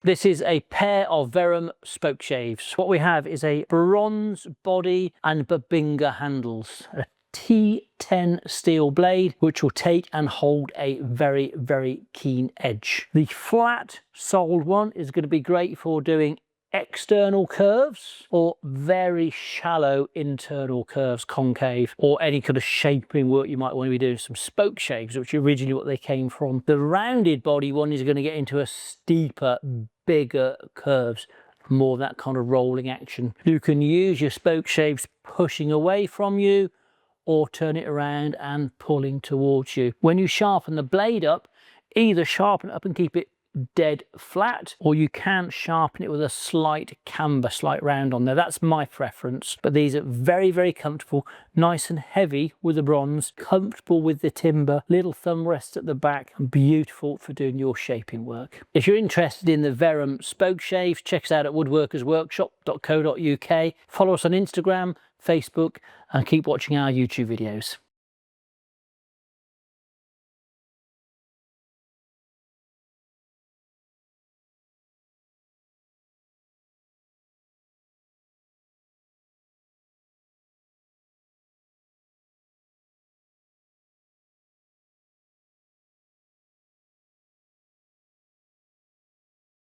This is a pair of Verum Spokeshaves. What we have is a bronze body and Bubinga handles. A T10 steel blade, which will take and hold a very, very keen edge. The flat soled one is going to be great for doing external curves or very shallow internal curves, concave, or any kind of shaping work you might want to be doing. Some spoke shaves, which are originally what they came from. The rounded body one is going to get into a steeper, bigger curves, more that kind of rolling action. You can use your spoke shaves pushing away from you or turn it around and pulling towards you. When you sharpen the blade up, either sharpen it up and keep it dead flat, or you can sharpen it with a slight camber, slight round on there. That's my preference, but these are very, very comfortable, nice and heavy with the bronze, comfortable with the timber, little thumb rest at the back, and beautiful for doing your shaping work. If you're interested in the Verum Spokeshaves, check us out at woodworkersworkshop.co.uk. Follow us on Instagram, Facebook, and keep watching our YouTube videos.